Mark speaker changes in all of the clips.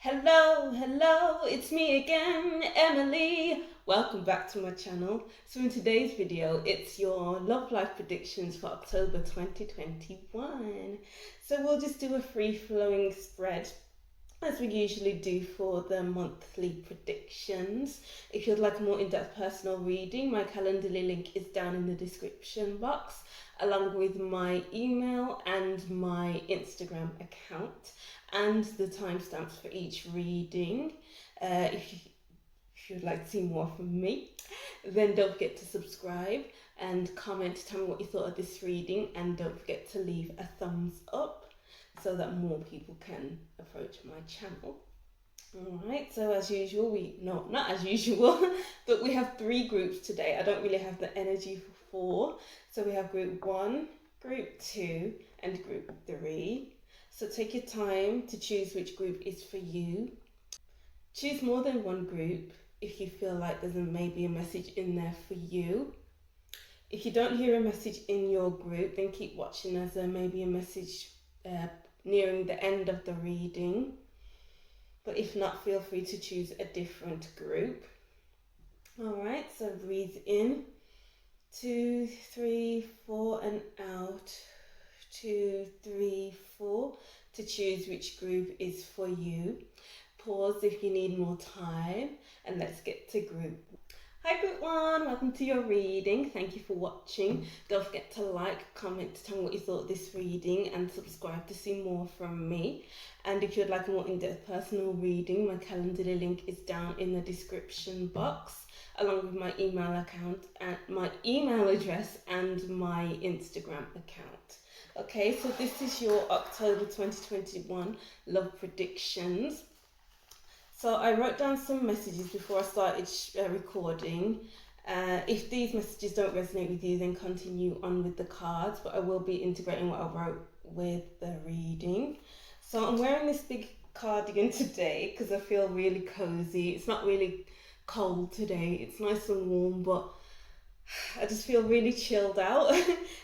Speaker 1: Hello, it's me again, Emily. Welcome back to my channel. So in today's video, it's your love life predictions for October 2021. So we'll just do a free-flowing spread as we usually do for the monthly predictions. If you'd like a more in-depth personal reading, my Calendly link is down in the description box, along with my email and my Instagram account, and the timestamps for each reading. If you'd like to see more from me, then don't forget to subscribe and comment, tell me what you thought of this reading, and don't forget to leave a thumbs up so that more people can approach my channel. Alright, so as usual, not as usual, but we have 3 groups today. I don't really have the energy for 4. So we have group 1, group 2, and group 3. So take your time to choose which group is for you. Choose more than one group if you feel like there's maybe a message in there for you. If you don't hear a message in your group, then keep watching as there may be a message nearing the end of the reading. But if not, feel free to choose a different group. Alright, so breathe in. 2, 3, 4 and out. 2, 3, 4 to choose which group is for you. Pause if you need more time, and let's get to group. Hi group 1, welcome to your reading. Thank you for watching. Don't forget to like, comment, tell me what you thought of this reading, and subscribe to see more from me. And if you'd like a more in-depth personal reading, my Calendly link is down in the description box, along with my email account and my email address and my Instagram account. Okay, so this is your October 2021 love predictions. So I wrote down some messages before I started recording. If these messages don't resonate with you, then continue on with the cards, but I will be integrating what I wrote with the reading. So I'm wearing this big cardigan today because I feel really cozy. It's not really cold today. It's nice and warm, but I just feel really chilled out.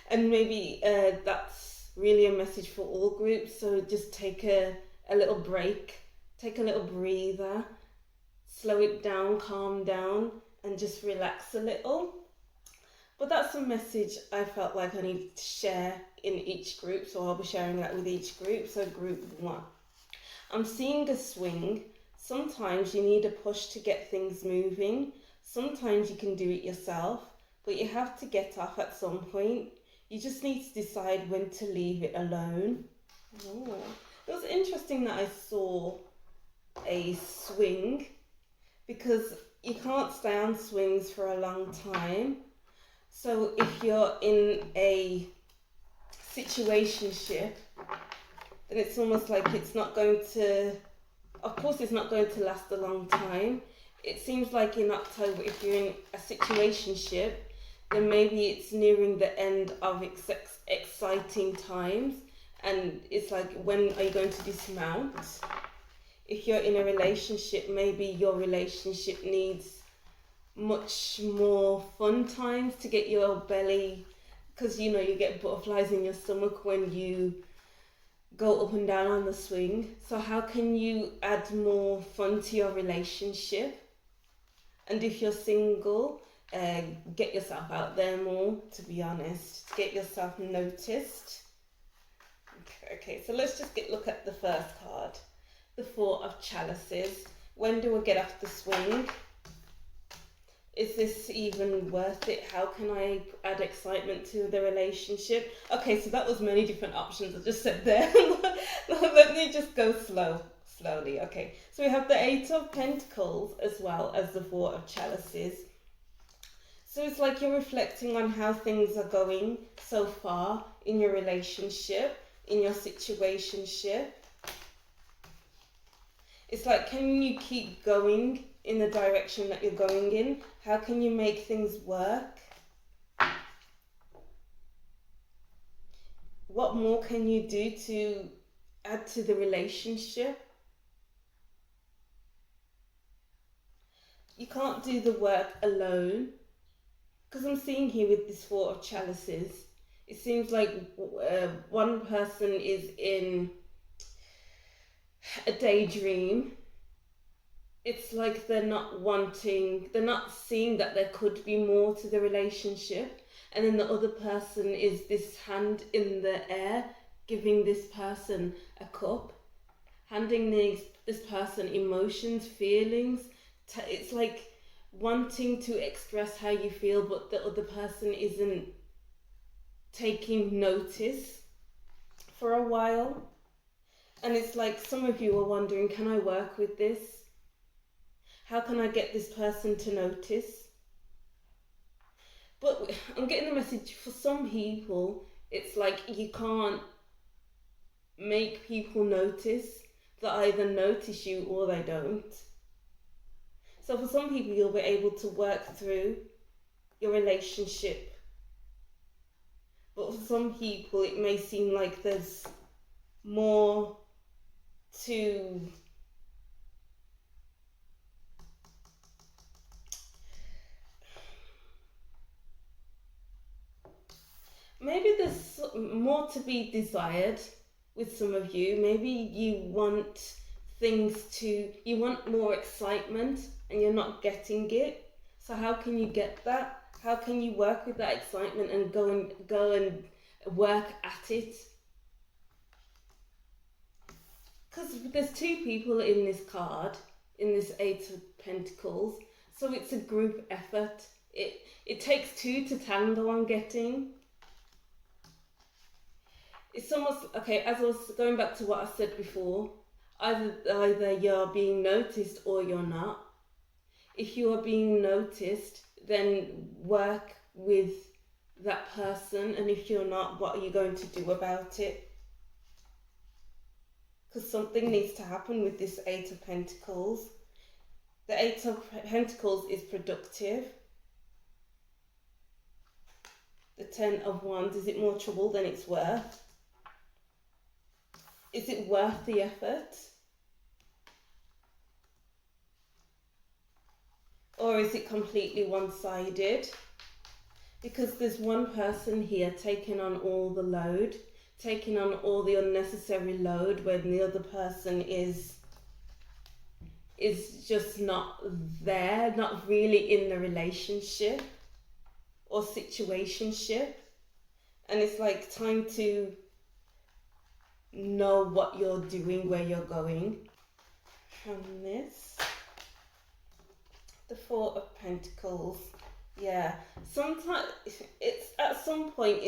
Speaker 1: And maybe that's really a message for all groups. So just take a little break. Take a little breather, slow it down, calm down, and just relax a little. But that's a message I felt like I needed to share in each group, so I'll be sharing that with each group. So group 1. I'm seeing a swing. Sometimes you need a push to get things moving. Sometimes you can do it yourself, but you have to get off at some point. You just need to decide when to leave it alone. Oh. It was interesting that I saw a swing, because you can't stay on swings for a long time. So if you're in a situationship, then it's almost like it's not going to, of course it's not going to last a long time. It seems like in October, if you're in a situationship, then maybe it's nearing the end of exciting times, and it's like, when are you going to dismount? If you're in a relationship, maybe your relationship needs much more fun times to get your belly, because you get butterflies in your stomach when you go up and down on the swing. So how can you add more fun to your relationship? And if you're single, get yourself out there more, to be honest. Get yourself noticed. Okay, so let's just look at the first card. The 4 of Chalices. When do I get off the swing? Is this even worth it? How can I add excitement to the relationship? Okay, so that was many different options I just said there. Let me just go slowly. Okay, so we have the 8 of Pentacles as well as the 4 of Chalices. So it's like you're reflecting on how things are going so far in your relationship, in your situationship. It's like, can you keep going in the direction that you're going in? How can you make things work? What more can you do to add to the relationship? You can't do the work alone, because I'm seeing here with this 4 of Chalices, it seems like one person is in a daydream it's like they're not seeing that there could be more to the relationship. And then the other person is this hand in the air, giving this person a cup, handing this person emotions, feelings. It's like wanting to express how you feel, but the other person isn't taking notice for a while. And it's like some of you are wondering, can I work with this? How can I get this person to notice? But I'm getting the message for some people, it's like you can't make people notice. They either notice you or they don't. So for some people, you'll be able to work through your relationship. But for some people, it may seem like there's more to maybe there's more to be desired with some of you. Maybe you want you want more excitement and you're not getting it. So how can you get that? How can you work with that excitement and go and work at it? Because there's two people in this card, in this Eight of Pentacles, so it's a group effort. It takes two to tango, I'm getting. It's almost, okay, as I was going back to what I said before, either you're being noticed or you're not. If you are being noticed, then work with that person, and if you're not, what are you going to do about it? Because something needs to happen with this Eight of Pentacles. The Eight of Pentacles is productive. The Ten of Wands, is it more trouble than it's worth? Is it worth the effort? Or is it completely one-sided? Because there's one person here taking on all the load, taking on all the unnecessary load, when the other person is just not there, not really in the relationship or situationship. And it's like time to know what you're doing, where you're going. From this, the Four of Pentacles. Yeah, sometimes it's at some point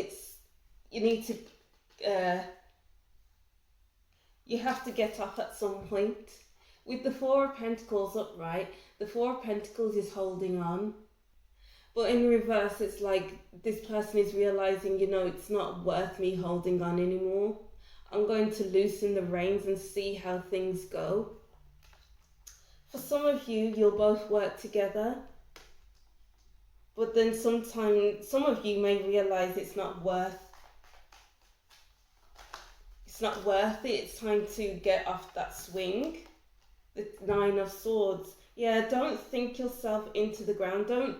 Speaker 1: you need to you have to get off at some point. With the Four of Pentacles upright, the Four of Pentacles is holding on, but in reverse, it's like this person is realizing, it's not worth me holding on anymore. I'm going to loosen the reins and see how things go. For some of you, you'll both work together. But then sometimes, some of you may realize it's not worth it. It's time to get off that swing. The Nine of Swords. Yeah, don't think yourself into the ground. Don't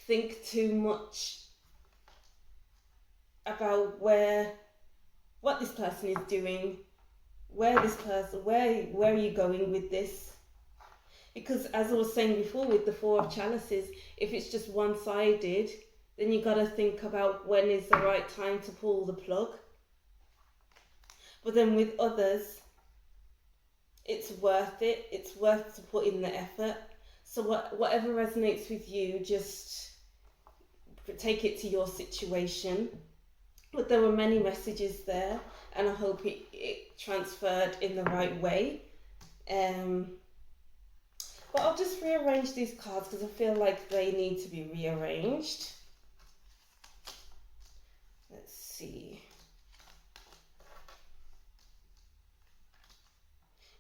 Speaker 1: think too much about what this person is doing, where are you going with this? Because as I was saying before with the Four of Chalices, if it's just one-sided, then you got to think about when is the right time to pull the plug. But then with others, it's worth it. It's worth to put in the effort. So whatever resonates with you, just take it to your situation. But there were many messages there, and I hope it transferred in the right way. But I'll just rearrange these cards because I feel like they need to be rearranged. Let's see.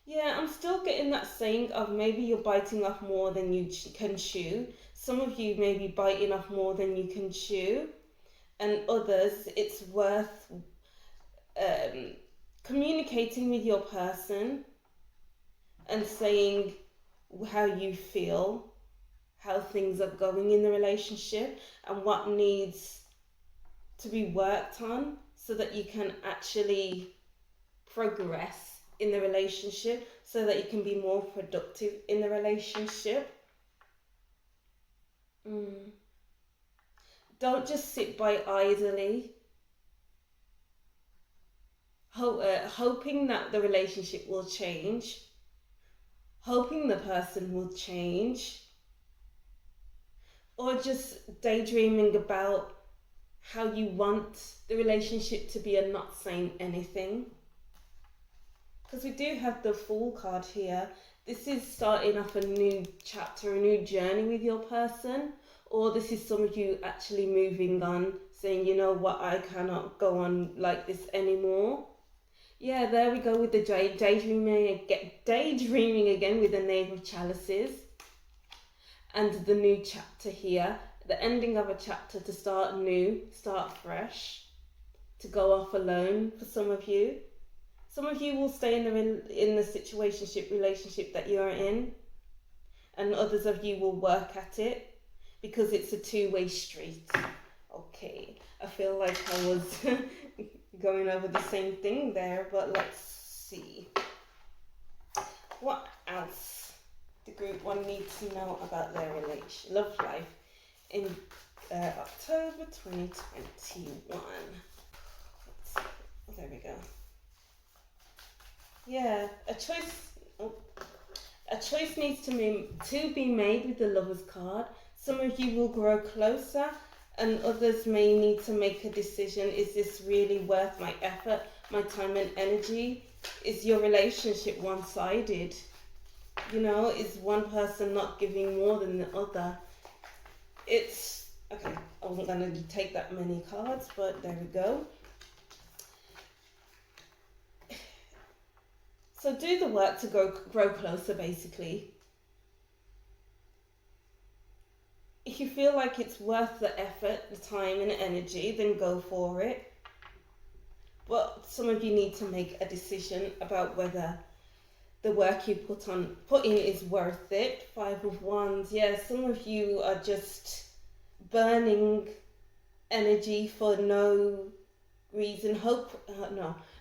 Speaker 1: Yeah, I'm still getting that saying of maybe you're biting off more than you can chew. Some of you may be biting off more than you can chew. And others, it's worth communicating with your person and saying how you feel, how things are going in the relationship, and what needs to be worked on so that you can actually progress in the relationship. so that you can be more productive in the relationship. Don't just sit by idly, hoping that the relationship will change, hoping the person will change, or just daydreaming about how you want the relationship to be and not saying anything. Because we do have the Fool card here. This is starting off a new chapter, a new journey with your person, or this is some of you actually moving on, saying, you know what, I cannot go on like this anymore. Yeah, there we go with the daydreaming again with the Knave of Chalices. And the new chapter here, the ending of a chapter to start new, start fresh, to go off alone for some of you. Some of you will stay in the situationship relationship that you're in, and others of you will work at it because it's a two-way street. Okay, I feel like I was going over the same thing there, but let's see. What else do group 1 need to know about their love life in October 2021? There we go. Yeah, a choice needs to be made with the Lover's card. Some of you will grow closer, and others may need to make a decision. Is this really worth my effort, my time and energy? Is your relationship one-sided? You know, is one person not giving more than the other? It's, okay, I wasn't going to take that many cards, but there we go. So do the work to grow closer, basically. If you feel like it's worth the effort, the time and energy, then go for it. But some of you need to make a decision about whether the work you put in is worth it. 5 of Wands. Yeah, some of you are just burning energy for no reason.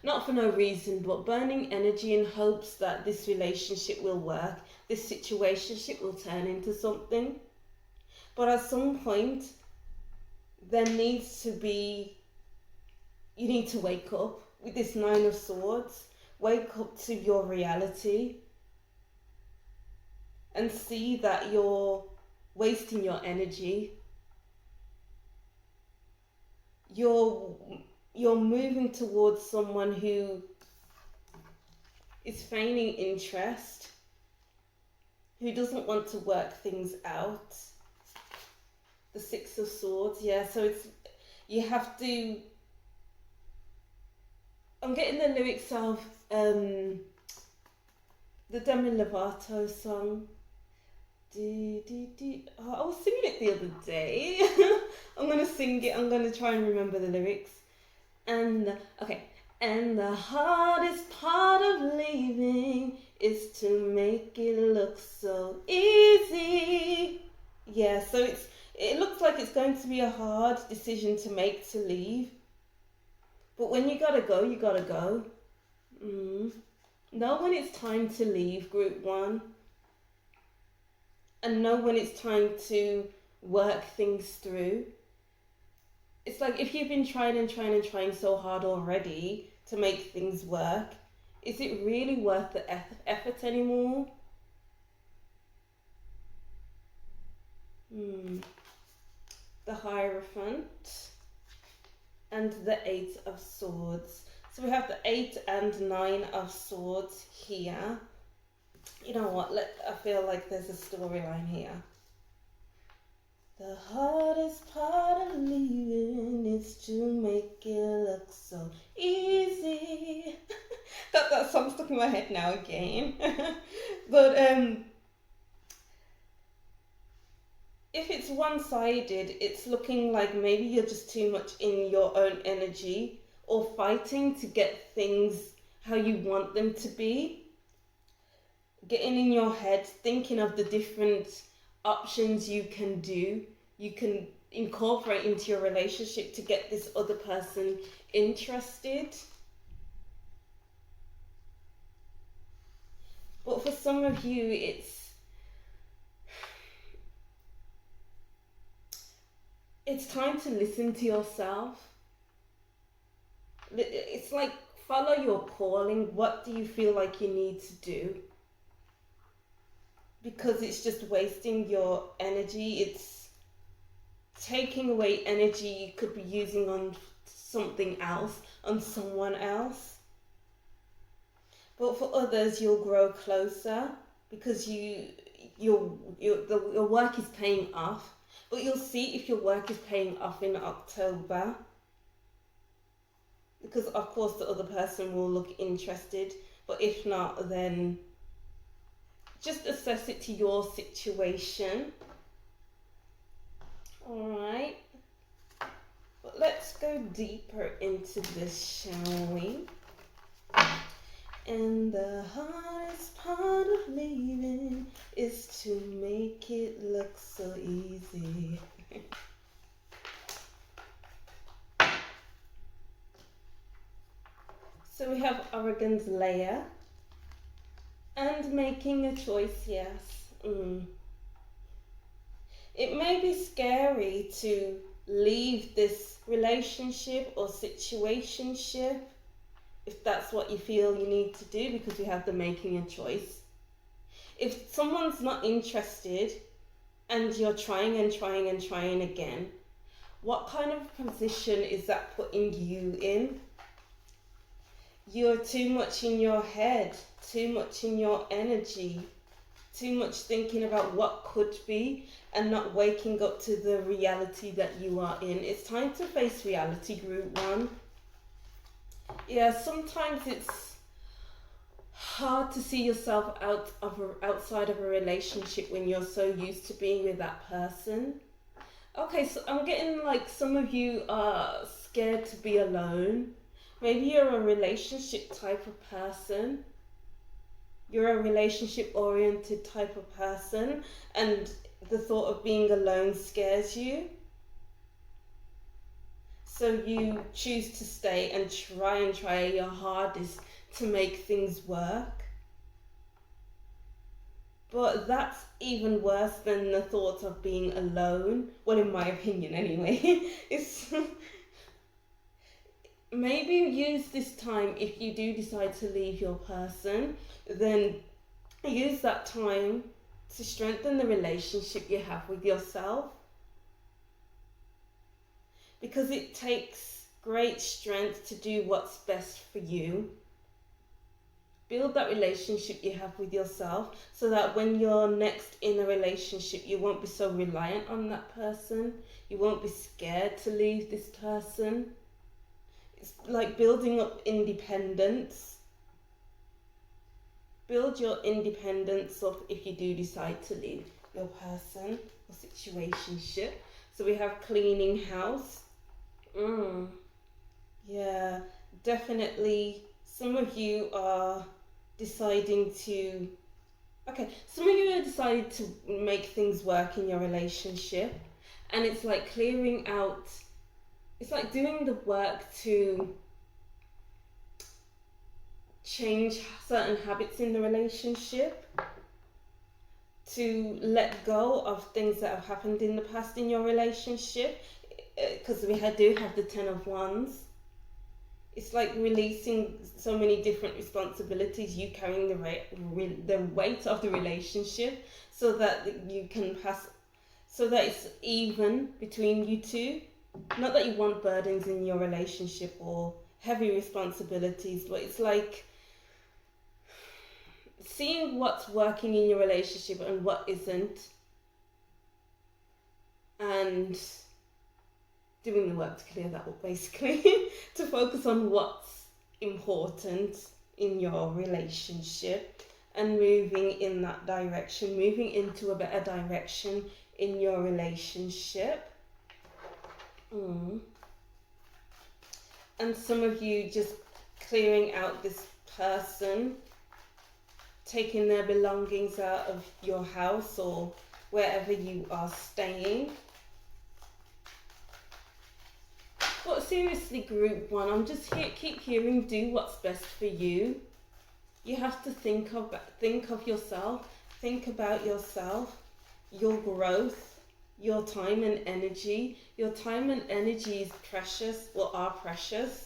Speaker 1: Not for no reason, but burning energy in hopes that this relationship will work, this situationship will turn into something. But at some point, you need to wake up with this 9 of Swords. Wake up to your reality and see that you're wasting your energy. You're moving towards someone who is feigning interest, who doesn't want to work things out. The 6 of Swords, yeah, so you have to, I'm getting the lyrics of the Demi Lovato song. I was singing it the other day. I'm going to sing it, I'm going to try and remember the lyrics. And the hardest part of leaving is to make it look so easy. Yeah, so it looks like it's going to be a hard decision to make to leave. But when you gotta go, you gotta go. Know when it's time to leave, group 1. And know when it's time to work things through. It's like if you've been trying so hard already to make things work, is it really worth the effort anymore? The Hierophant and the 8 of Swords. So we have the 8 and 9 of Swords here. You know what, I feel like there's a storyline here. The hardest part of leaving is to make it look so easy. that song stuck in my head now again. But if it's one-sided, it's looking like maybe you're just too much in your own energy or fighting to get things how you want them to be. Getting in your head, thinking of the different options you can do, you can incorporate into your relationship to get this other person interested. But for some of you, it's time to listen to yourself. It's like, follow your calling. What do you feel like you need to do? Because it's just wasting your energy. It's taking away energy you could be using on something else, on someone else. But for others, you'll grow closer because your work is paying off. But you'll see if your work is paying off in October, because of course the other person will look interested. But if not, then just assess it to your situation. All right. But let's go deeper into this, shall we? And the hardest part of leaving is to make it look so easy. So we have Oregon's layer and making a choice, yes. It may be scary to leave this relationship or situationship, if that's what you feel you need to do, because we have the making a choice. If someone's not interested and you're trying and trying and trying again, what kind of position is that putting you in? You're too much in your head, too much in your energy, too much thinking about what could be and not waking up to the reality that you are in. It's time to face reality, group one. Yeah, sometimes it's hard to see yourself outside of a relationship when you're so used to being with that person. Okay, so I'm getting like some of you are scared to be alone. Maybe you're a relationship type of person. You're a relationship oriented type of person, and the thought of being alone scares you. So you choose to stay and try your hardest to make things work. But that's even worse than the thought of being alone. Well, in my opinion anyway. It's maybe use this time, if you do decide to leave your person, then use that time to strengthen the relationship you have with yourself. Because it takes great strength to do what's best for you. Build that relationship you have with yourself so that when you're next in a relationship, you won't be so reliant on that person. You won't be scared to leave this person. It's like building up independence. Build your independence up if you do decide to leave your person or situationship. So we have cleaning house. Yeah, definitely. Some of you are deciding to, some of you are deciding to make things work in your relationship, and it's like clearing out, it's like doing the work to change certain habits in the relationship, to let go of things that have happened in the past in your relationship, because we do have the 10 of Wands. It's like releasing so many different responsibilities, you carrying the weight of the relationship, so that you can so that it's even between you two. Not that you want burdens in your relationship or heavy responsibilities, but it's like seeing what's working in your relationship and what isn't, and doing the work to clear that up, basically. To focus on what's important in your relationship and moving in that direction, moving into a better direction in your relationship. And some of you just clearing out this person, taking their belongings out of your house or wherever you are staying. But seriously, group one, I'm just keep hearing, do what's best for you. You have to think of yourself, think about yourself, your growth, your time and energy. Your time and energy is precious, or are precious.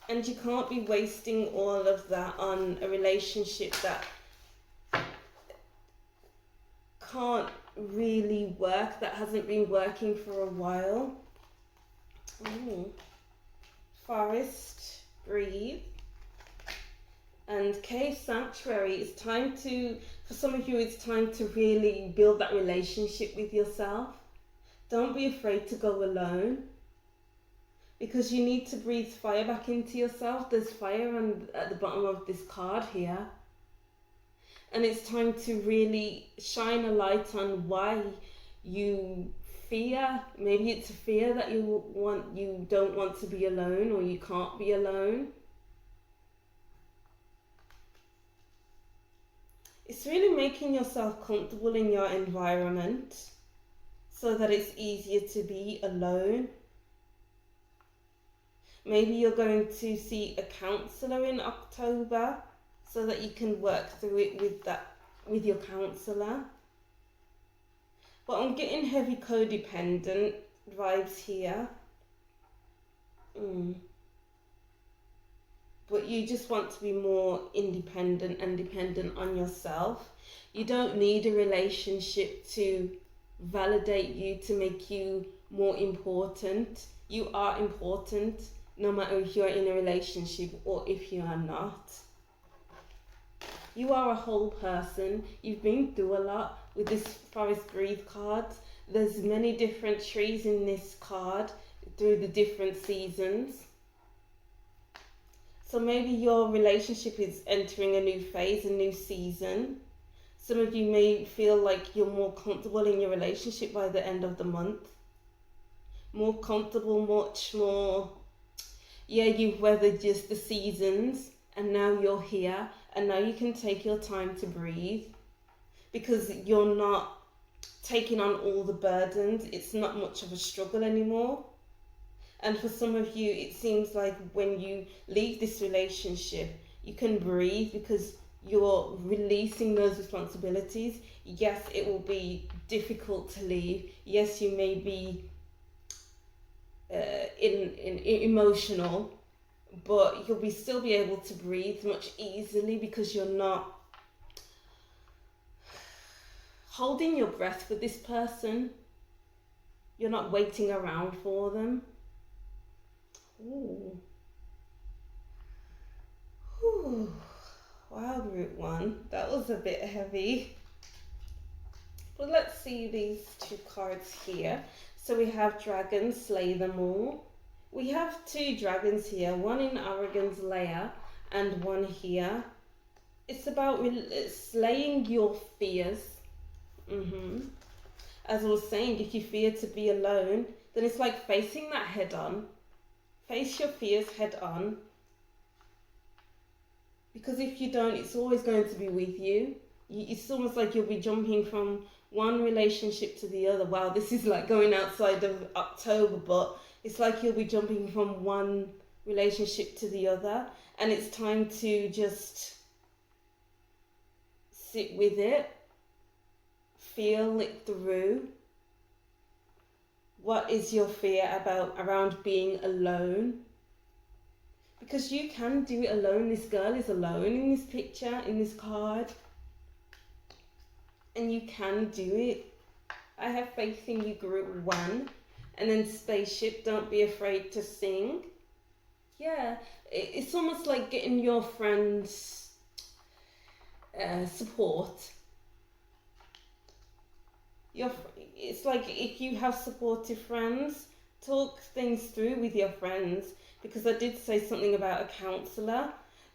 Speaker 1: And you can't be wasting all of that on a relationship that can't really work, that hasn't been working for a while. Ooh. Forest, breathe. And cave sanctuary, it's time to, for some of you, it's time to really build that relationship with yourself. Don't be afraid to go alone, because you need to breathe fire back into yourself. There's fire at the bottom of this card here. And it's time to really shine a light on why you fear. Maybe it's a fear that you don't want to be alone, or you can't be alone. It's really making yourself comfortable in your environment so that it's easier to be alone. Maybe you're going to see a counsellor in October so that you can work through it with your counsellor. But I'm getting heavy codependent vibes here. But you just want to be more independent and dependent on yourself. You don't need a relationship to validate you, to make you more important. You are important, no matter if you're in a relationship or if you are not. You are a whole person. You've been through a lot with this Forest Breathe card. There's many different trees in this card through the different seasons. So maybe your relationship is entering a new phase, a new season. Some of you may feel like you're more comfortable in your relationship by the end of the month. More comfortable, much more. Yeah, you've weathered just the seasons, and now you're here, and now you can take your time to breathe, because you're not taking on all the burdens. It's not much of a struggle anymore. And for some of you, it seems like when you leave this relationship, you can breathe because you're releasing those responsibilities. Yes, it will be difficult to leave. Yes, you may be emotional, but you'll still be able to breathe much easily because you're not holding your breath for this person. You're not waiting around for them. Ooh. Ooh. Wow, group one, that was a bit heavy. But let's see these two cards here. So we have dragons, slay them all. We have two dragons here, one in Arrogance layer and one here. It's about slaying your fears. As I was saying, if you fear to be alone, then it's like facing that head on. Face your fears head on. Because if you don't, it's always going to be with you. It's almost like you'll be jumping from one relationship to the other. Wow, this is like going outside of October, but it's like you'll be jumping from one relationship to the other. And it's time to just sit with it. Feel it through. What is your fear around being alone? Because you can do it alone. This girl is alone in this picture, in this card. And you can do it. I have faith in you, group one. And then spaceship, don't be afraid to sing. Yeah, it's almost like getting your friends' support. It's like if you have supportive friends, talk things through with your friends, because I did say something about a counsellor,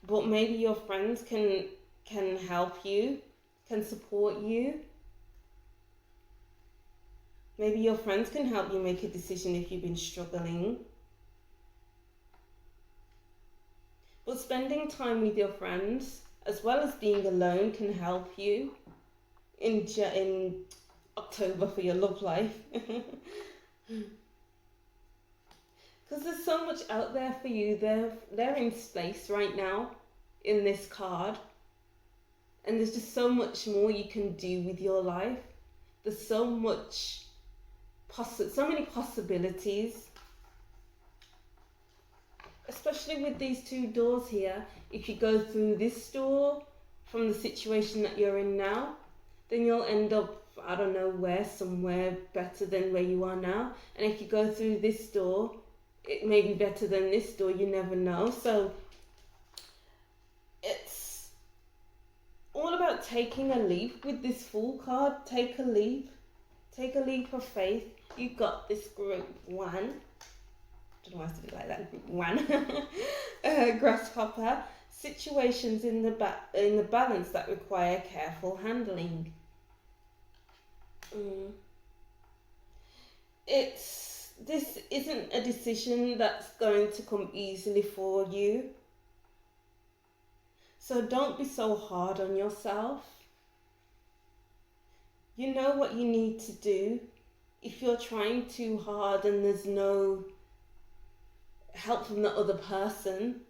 Speaker 1: but maybe your friends can help you, can support you. Maybe your friends can help you make a decision if you've been struggling. But spending time with your friends, as well as being alone, can help you in October for your love life. Because there's so much out there for you. They're in space right now. in this card. And there's just so much more you can do with your life. There's so many possibilities. Especially with these two doors here. If you go through this door from the situation that you're in now, then you'll end up, I don't know where, somewhere better than where you are now. And if you go through this door, it may be better than this door, you never know. So it's all about taking a leap with this Fool card. Take a leap of faith. You got this, group one. I don't know why I said it like that. Group one. Grasshopper. Situations in the balance that require careful handling. This isn't a decision that's going to come easily for you. So don't be so hard on yourself. You know what you need to do. If you're trying too hard and there's no help from the other person,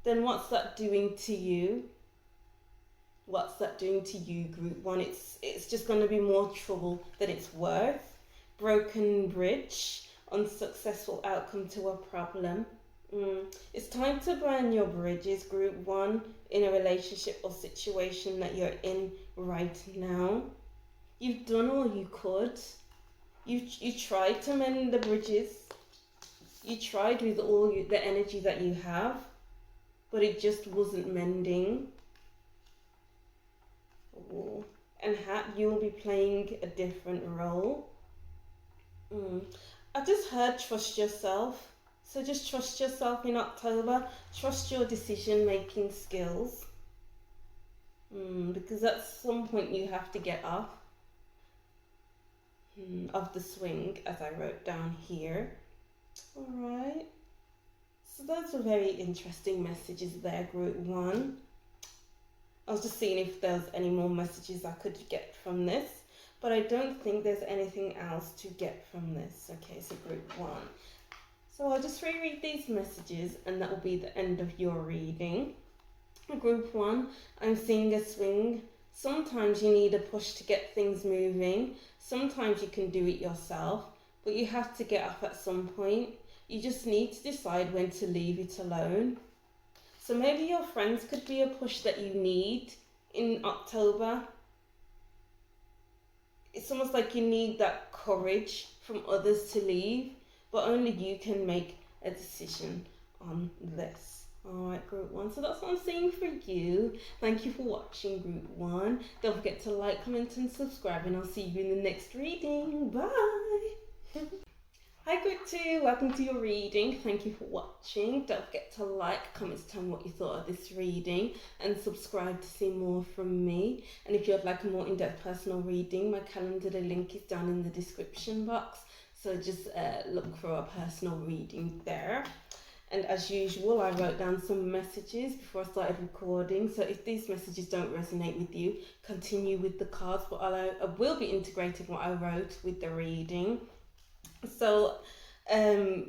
Speaker 1: then what's that doing to you? What's that doing to you, group one? It's just going to be more trouble than it's worth. Broken bridge, unsuccessful outcome to a problem. It's time to burn your bridges, group one, in a relationship or situation that you're in right now. You've done all you could. You tried to mend the bridges. You tried with all the energy that you have, but it just wasn't mending. Ooh. And you'll be playing a different role. I just heard trust yourself. So just trust yourself in October. Trust your decision-making skills. Because at some point you have to get off of the swing, as I wrote down here. Alright. So those are very interesting messages there, group one. I was just seeing if there's any more messages I could get from this, but I don't think there's anything else to get from this. Okay, so group one. So I'll just reread these messages and that will be the end of your reading. Group one, I'm seeing a swing. Sometimes you need a push to get things moving. Sometimes you can do it yourself, but you have to get up at some point. You just need to decide when to leave it alone. So maybe your friends could be a push that you need in October. It's almost like you need that courage from others to leave, but only you can make a decision on this. Alright, group one. So that's what I'm seeing for you. Thank you for watching, group one. Don't forget to like, comment and subscribe, and I'll see you in the next reading. Bye! Hi group 2, welcome to your reading. Thank you for watching. Don't forget to like, comment, tell me what you thought of this reading, and subscribe to see more from me. And if you'd like a more in-depth personal reading, my calendar, the link is down in the description box. So just look for a personal reading there. And as usual, I wrote down some messages before I started recording. So if these messages don't resonate with you, continue with the cards. But I will be integrating what I wrote with the reading. So I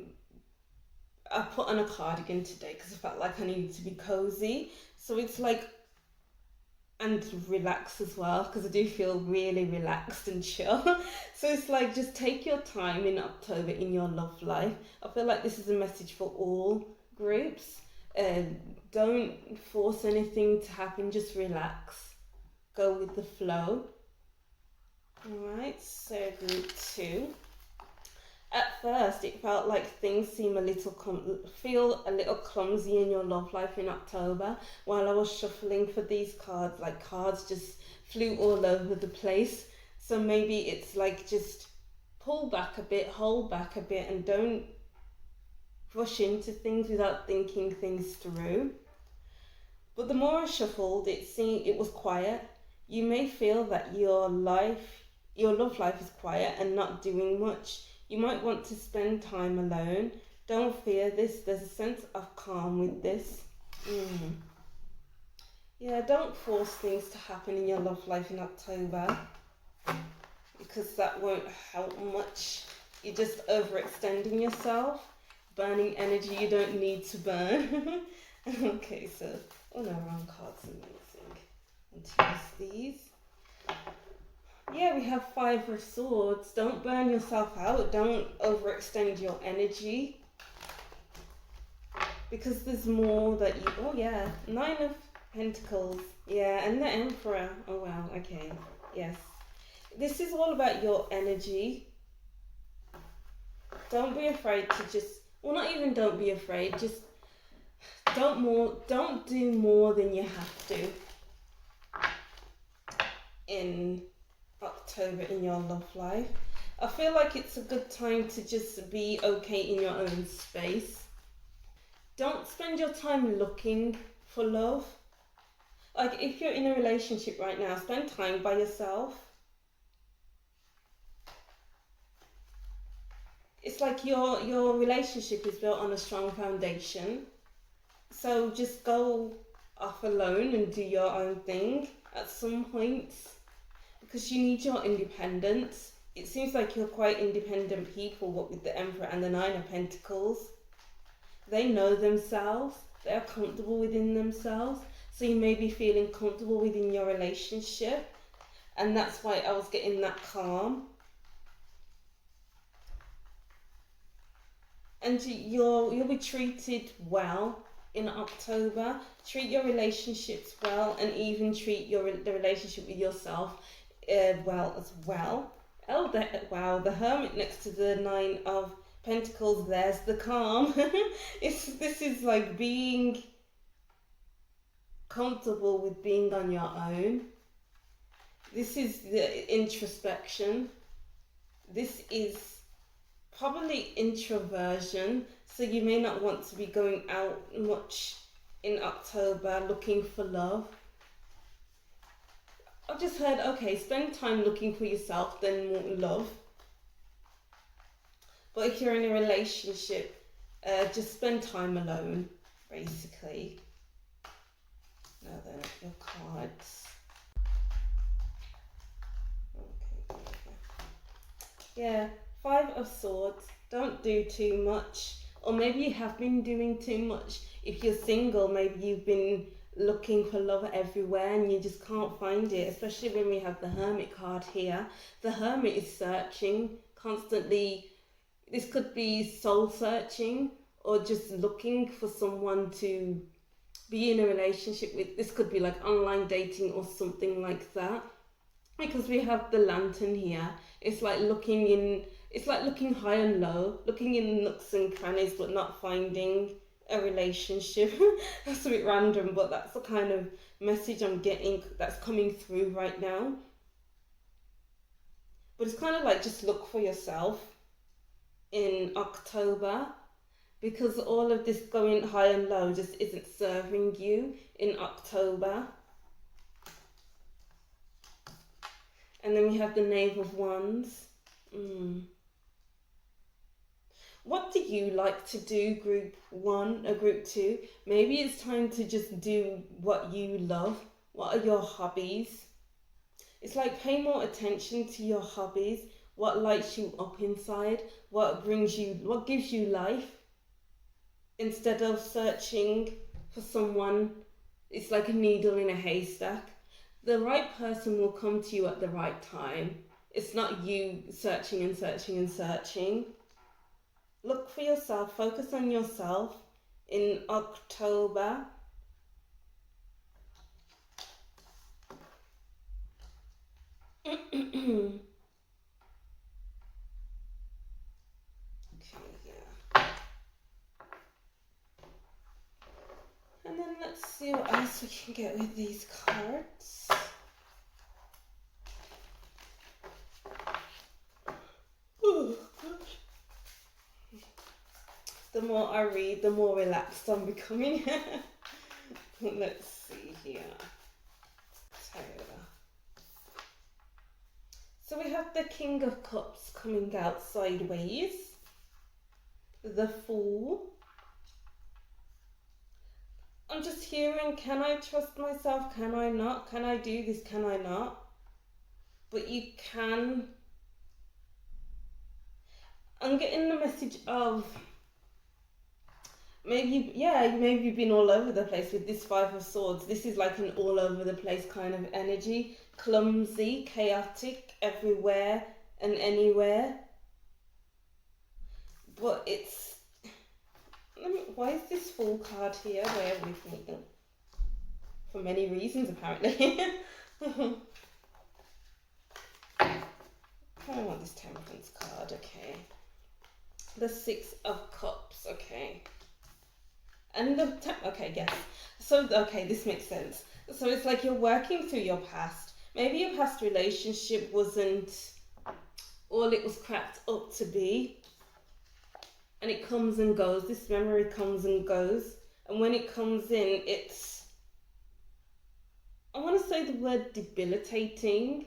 Speaker 1: put on a cardigan today because I felt like I needed to be cozy. So it's like, and relax as well, because I do feel really relaxed and chill. So it's like, just take your time in October in your love life. I feel like this is a message for all groups. Don't force anything to happen, just relax. Go with the flow. Alright, so group 2. At first, it felt like things feel a little clumsy in your love life in October. While I was shuffling for these cards, like cards just flew all over the place. So maybe it's like, just pull back a bit, hold back a bit, and don't rush into things without thinking things through. But the more I shuffled, it was quiet. You may feel that your love life is quiet and not doing much. You might want to spend time alone. Don't fear this. There's a sense of calm with this. Yeah, don't force things to happen in your love life in October, because that won't help much. You're just overextending yourself, burning energy you don't need to burn. Okay, so, oh no, wrong cards, amazing. Want to use these. Yeah, we have Five of Swords. Don't burn yourself out. Don't overextend your energy. Because there's more that you... Oh, yeah. Nine of Pentacles. Yeah, and the Emperor. Oh, wow. Okay. Yes. This is all about your energy. Don't be afraid to just... Well, not even don't be afraid. Just don't do more than you have to in October in your love life. I feel like it's a good time to just be okay in your own space. Don't spend your time looking for love. Like if you're in a relationship right now, spend time by yourself. It's like your relationship is built on a strong foundation. So just go off alone and do your own thing at some point, because you need your independence. It seems like you're quite independent people, what with the Emperor and the Nine of Pentacles. They know themselves, they are comfortable within themselves, so you may be feeling comfortable within your relationship, and that's why I was getting that calm. And you'll be treated well in October. Treat your relationships well, and even treat the relationship with yourself well as well. Oh, wow, the Hermit next to the Nine of Pentacles, there's the calm. This is like being comfortable with being on your own. This is the introspection. This is probably introversion, so you may not want to be going out much in October looking for love. I've just heard, okay, spend time looking for yourself, then more love. But if you're in a relationship, just spend time alone, basically. Now then, your cards. Okay, yeah, Five of Swords. Don't do too much. Or maybe you have been doing too much. If you're single, maybe you've been looking for love everywhere and you just can't find it, especially when we have the Hermit card here. The Hermit is searching constantly. This could be soul searching or just looking for someone to be in a relationship with. This could be like online dating or something like that, because we have the Lantern here. It's like looking high and low, looking in nooks and crannies but not finding a relationship. That's a bit random, but that's the kind of message I'm getting that's coming through right now. But it's kind of like just look for yourself in October, because all of this going high and low just isn't serving you in October. And then we have the Knave of Wands. What do you like to do, group 1 or group 2? Maybe it's time to just do what you love. What are your hobbies? It's like pay more attention to your hobbies. What lights you up inside? What gives you life? Instead of searching for someone, it's like a needle in a haystack. The right person will come to you at the right time. It's not you searching and searching and searching. Look for yourself, focus on yourself in October. Okay, yeah. And then let's see what else we can get with these cards. Oh, gosh. The more I read, the more relaxed I'm becoming. Let's see here. So we have the King of Cups coming out sideways. The Fool. I'm just hearing, can I trust myself? Can I not? Can I do this? Can I not? But you can. I'm getting the message of maybe you've been all over the place with this Five of Swords. This is like an all over the place kind of energy. Clumsy, chaotic, everywhere and anywhere. But it's... why is this Fool card here? Bear with me. For many reasons, apparently. I want this Temperance card, okay. The Six of Cups, okay. And okay, yes. So, okay, this makes sense. So it's like you're working through your past. Maybe your past relationship wasn't all it was cracked up to be. And it comes and goes. This memory comes and goes. And when it comes in, it's... I want to say the word debilitating.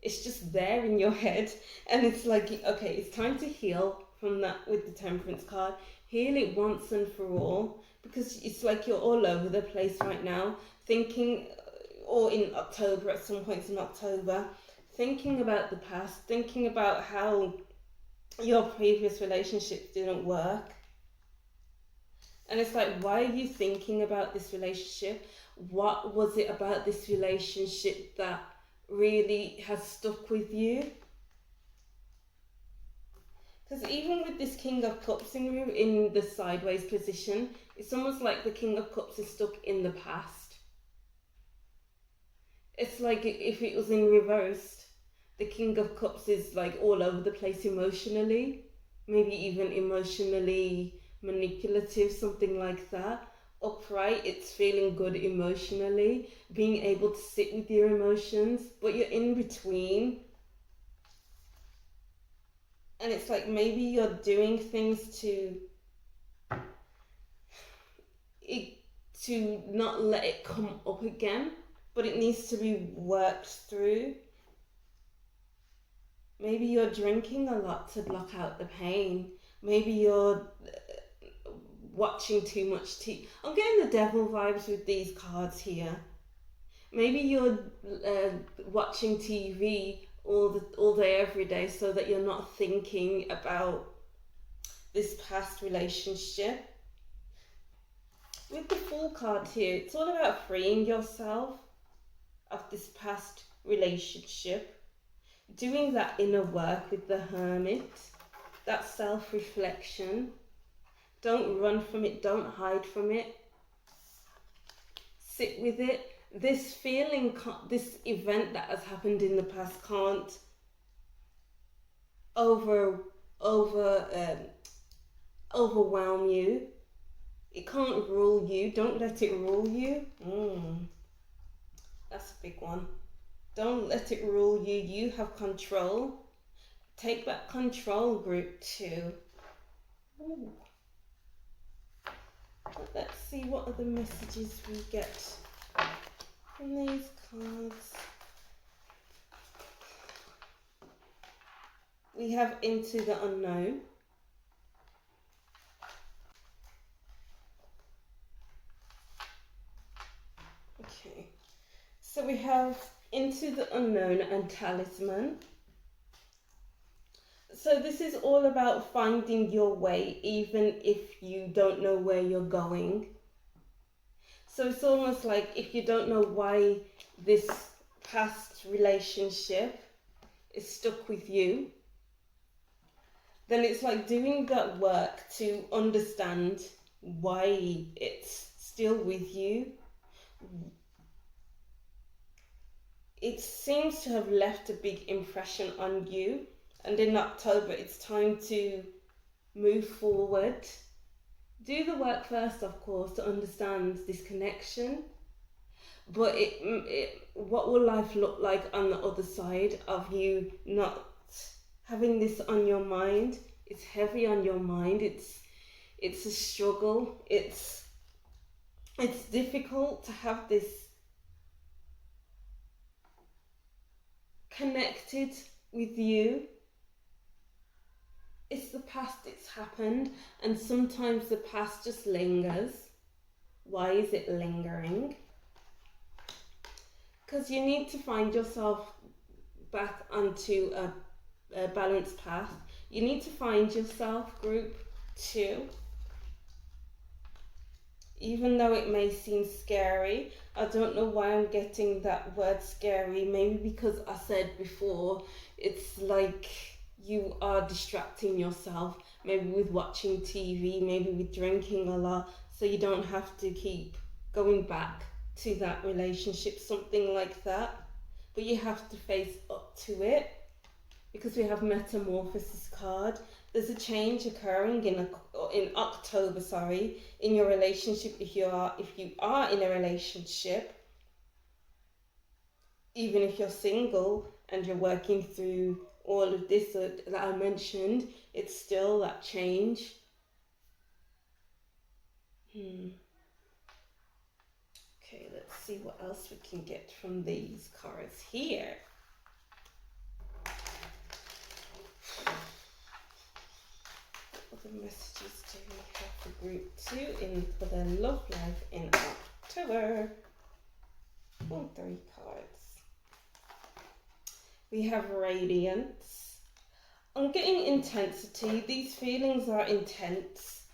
Speaker 1: It's just there in your head. And it's like, okay, it's time to heal from that with the Temperance card. Heal it once and for all, because it's like you're all over the place right now, thinking, or in October, at some points in October, thinking about the past, thinking about how your previous relationship didn't work. And it's like, why are you thinking about this relationship? What was it about this relationship that really has stuck with you? Because even with this King of Cups in the sideways position, it's almost like the King of Cups is stuck in the past. It's like if it was in reversed, the King of Cups is like all over the place emotionally, maybe even emotionally manipulative, something like that. Upright, it's feeling good emotionally, being able to sit with your emotions, but you're in between. And it's like maybe you're doing things to not let it come up again, but it needs to be worked through. Maybe you're drinking a lot to block out the pain. Maybe you're watching too much TV. I'm getting the devil vibes with these cards here. Maybe you're watching TV all day, every day, so that you're not thinking about this past relationship. With the Fool card here, it's all about freeing yourself of this past relationship, doing that inner work with the Hermit, that self-reflection. Don't run from it, don't hide from it. Sit with it. This feeling, this event that has happened in the past can't overwhelm you. It can't rule you. Don't let it rule you. That's a big one. Don't let it rule you. You have control. Take back control, group 2. Ooh. Let's see what other messages we get from these cards. We have Into the Unknown. Okay, so we have Into the Unknown and Talisman. So this is all about finding your way, even if you don't know where you're going. So it's almost like if you don't know why this past relationship is stuck with you, then it's like doing that work to understand why it's still with you. It seems to have left a big impression on you. And in October, it's time to move forward. Do the work first, of course, to understand this connection. But what will life look like on the other side of you not having this on your mind? It's heavy on your mind. It's a struggle. It's difficult to have this connected with you. It's the past, it's happened, and sometimes the past just lingers. Why is it lingering? Because you need to find yourself back onto a balanced path. You need to find yourself, group 2. Even though it may seem scary, I don't know why I'm getting that word scary. Maybe because I said before, it's like you are distracting yourself, maybe with watching TV, maybe with drinking a lot, so you don't have to keep going back to that relationship, something like that. But you have to face up to it, because we have metamorphosis card. There's a change occurring in October, in your relationship. If you are in a relationship, even if you're single and you're working through all of this that I mentioned, it's still that change. Okay, let's see what else we can get from these cards here. What other messages do we have for group 2 for their love life in October? 3 cards. We have radiance. I'm getting intensity. These feelings are intense.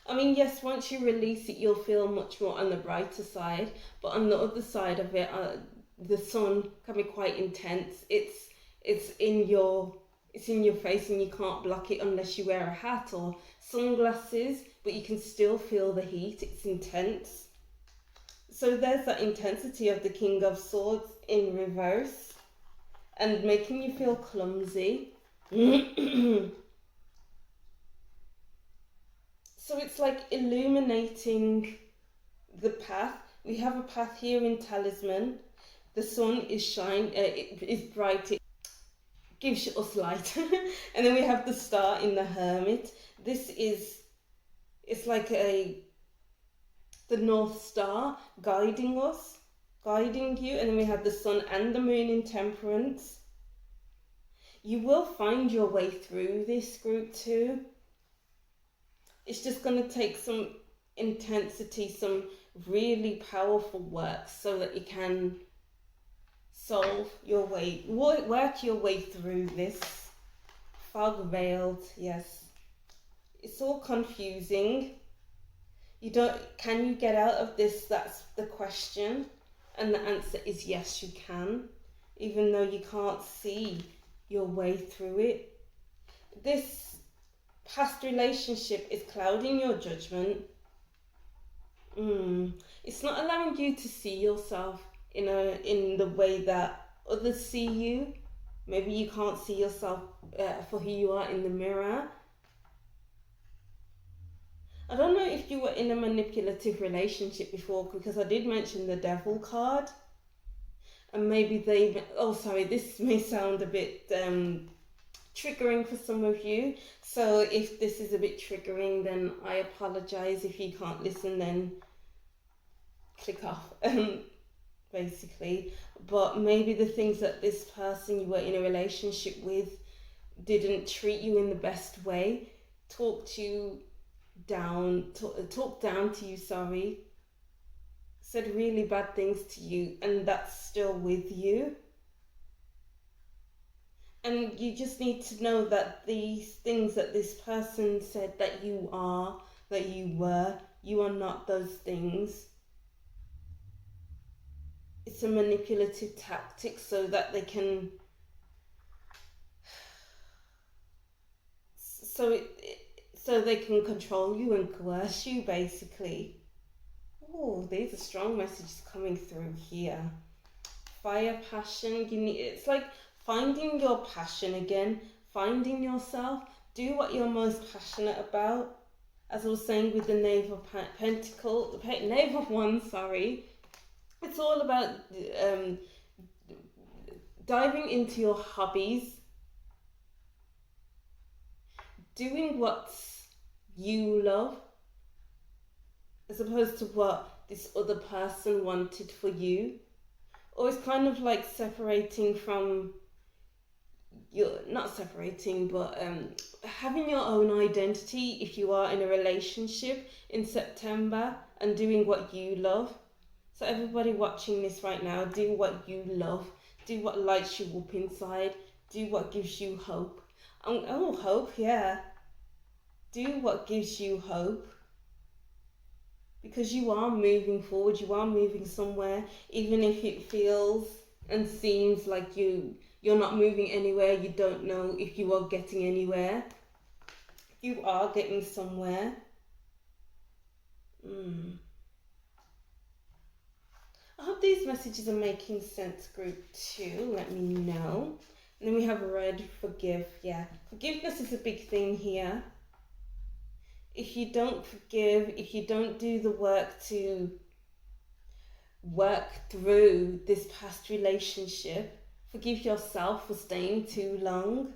Speaker 1: I mean, yes, once you release it, you'll feel much more on the brighter side. But on the other side of it, the sun can be quite intense. It's in your face, and you can't block it unless you wear a hat or sunglasses. But you can still feel the heat. It's intense. So there's that intensity of the King of Swords in reverse, and making you feel clumsy. So it's like illuminating the path. We have a path here in Talisman. The sun is it is bright, it gives us light. And then we have the star in the Hermit. It's like the North Star guiding us, guiding you. And then we have the sun and the moon in Temperance. You will find your way through this, group 2. It's just going to take some intensity, some really powerful work, so that you can work your way through this. Fog veiled, yes. It's all confusing. Can you get out of this? That's the question. And the answer is yes, you can, even though you can't see your way through it. This past relationship is clouding your judgment. It's not allowing you to see yourself in the way that others see you. Maybe you can't see yourself for who you are in the mirror. I don't know if you were in a manipulative relationship before, because I did mention the Devil card. And maybe this may sound a bit triggering for some of you. So if this is a bit triggering, then I apologize. If you can't listen, then click off, basically. But maybe the things that this person you were in a relationship with didn't treat you in the best way, talked down to you, said really bad things to you, and that's still with you. And you just need to know that these things that this person said that you are not those things. It's a manipulative tactic so that they can control you and coerce you, basically. Oh, these are strong messages coming through here. Fire, passion. It's like finding your passion again, finding yourself. Do what you're most passionate about. As I was saying with the Knave of Knave of Wands, it's all about diving into your hobbies, doing what you love, as opposed to what this other person wanted for you. Or it's kind of like having your own identity if you are in a relationship in September, and doing what you love. So everybody watching this right now, do what you love. Do what lights you up inside. Do what gives you hope. Hope, yeah. Do what gives you hope. because you are moving forward, you are moving somewhere, even if it feels and seems like you're not moving anywhere. You don't know if you are getting anywhere. You are getting somewhere. I hope these messages are making sense, group 2. Let me know. And then we have red, forgive. Yeah, forgiveness is a big thing here. If you don't forgive, if you don't do the work to work through this past relationship, forgive yourself for staying too long.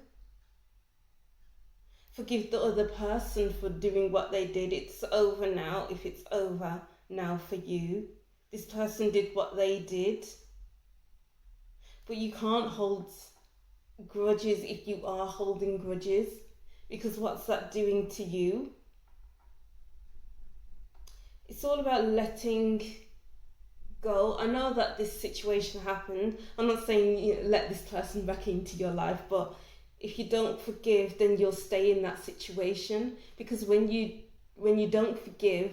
Speaker 1: Forgive the other person for doing what they did. It's over now. If it's over now for you, this person did what they did. But you can't hold grudges if you are holding grudges, because what's that doing to you? It's all about letting go. I know that this situation happened. I'm not saying let this person back into your life, but if you don't forgive, then you'll stay in that situation. Because when you don't forgive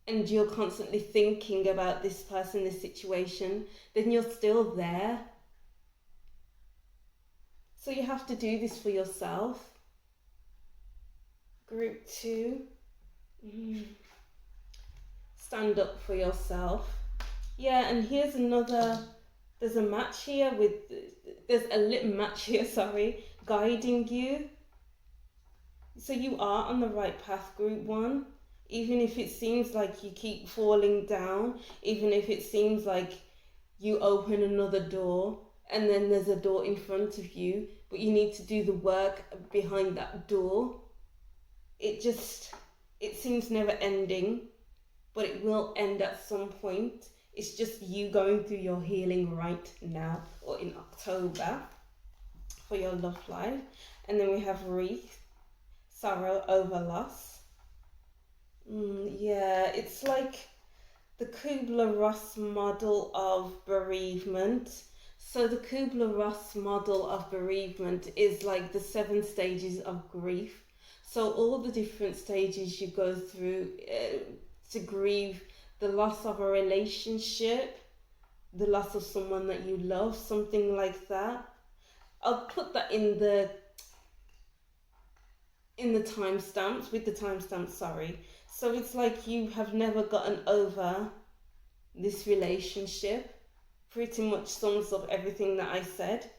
Speaker 1: and you're constantly thinking about this person, this situation, then you're still there. So you have to do this for yourself. Group 2. Stand up for yourself. Yeah, and here's another, there's a match here there's a little match here, guiding you. So you are on the right path, group 1. Even if it seems like you keep falling down, even if it seems like you open another door and then there's a door in front of you, but you need to do the work behind that door. It seems never ending, but it will end at some point. It's just you going through your healing right now, or in October, for your love life. And then we have wreath, sorrow over loss. Yeah, it's like the Kubler-Ross model of bereavement. So the Kubler-Ross model of bereavement is like the 7 stages of grief. So all the different stages you go through to grieve the loss of a relationship, the loss of someone that you love, something like that. I'll put that in the timestamps, with the timestamps, sorry. So it's like you have never gotten over this relationship. Pretty much sums up everything that I said.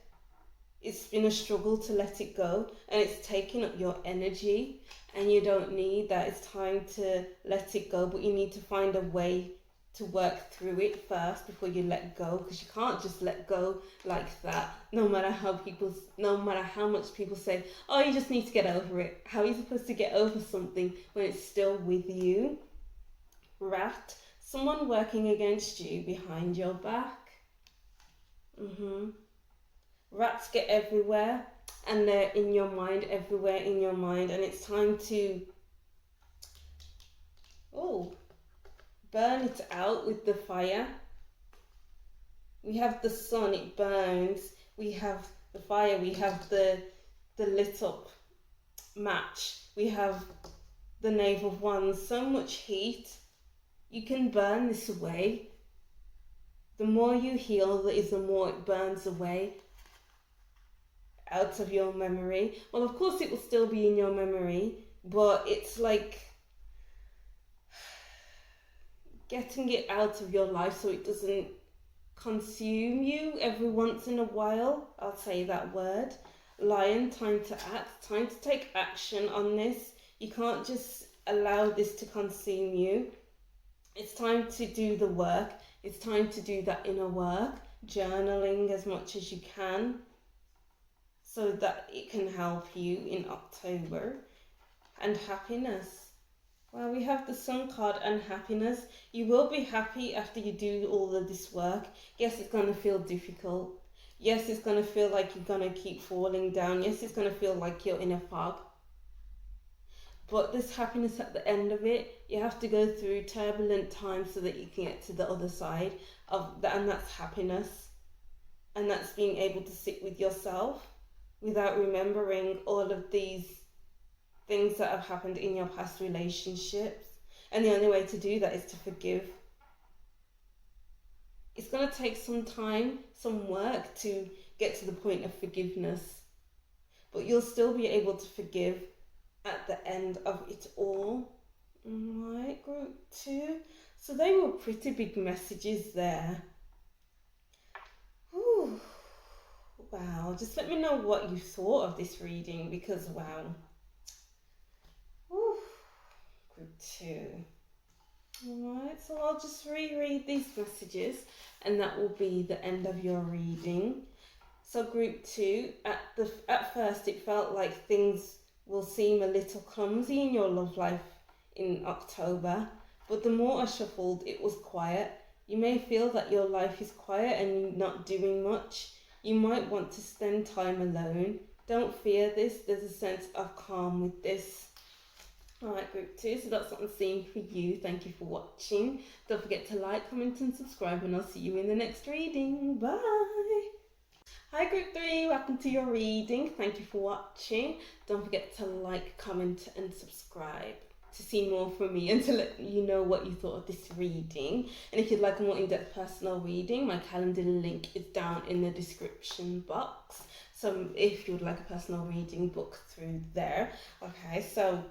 Speaker 1: It's been a struggle to let it go, and it's taking up your energy, and you don't need that. It's time to let it go, but you need to find a way to work through it first before you let go, because you can't just let go like that. No matter how much people say, oh, you just need to get over it. How are you supposed to get over something when it's still with you? Rat, someone working against you behind your back. Rats get everywhere, and they're in your mind, everywhere in your mind, and it's time to burn it out with the fire. We have the sun, it burns. We have the fire, we have the lit up match. We have the Knave of Wands, so much heat. You can burn this away. The more you heal, the more it burns away out of your memory. Well, of course it will still be in your memory, but it's like getting it out of your life so it doesn't consume you every once in a while. I'll say that word. Lion, time to act, time to take action on this. You can't just allow this to consume you. It's time to do the work. It's time to do that inner work, journaling as much as you can, so that it can help you in October. And happiness. Well, we have the Sun card and happiness. You will be happy after you do all of this work. Yes, it's going to feel difficult. Yes, it's going to feel like you're going to keep falling down. Yes, it's going to feel like you're in a fog. But there's happiness at the end of it. You have to go through turbulent times so that you can get to the other side of that, and that's happiness. And that's being able to sit with yourself without remembering all of these things that have happened in your past relationships. And the only way to do that is to forgive. It's going to take some time, some work to get to the point of forgiveness. But you'll still be able to forgive at the end of it all. Alright, group 2. So they were pretty big messages there. Whew. Wow, just let me know what you thought of this reading, because wow. Whew. Group 2. Alright, so I'll just reread these messages and that will be the end of your reading. So group 2, at first it felt like things will seem a little clumsy in your love life in October, but the more I shuffled, it was quiet. You may feel that your life is quiet and you're not doing much. You might want to spend time alone. Don't fear this, there's a sense of calm with this. Alright, group 2, so that's what I'm seeing for you. Thank you for watching. Don't forget to like, comment and subscribe, and I'll see you in the next reading. Bye! Hi group 3, welcome to your reading. Thank you for watching. Don't forget to like, comment and subscribe to see more from me and to let you know what you thought of this reading. And if you'd like a more in-depth personal reading, my calendar link is down in the description box. So if you would like a personal reading, book through there. Okay, so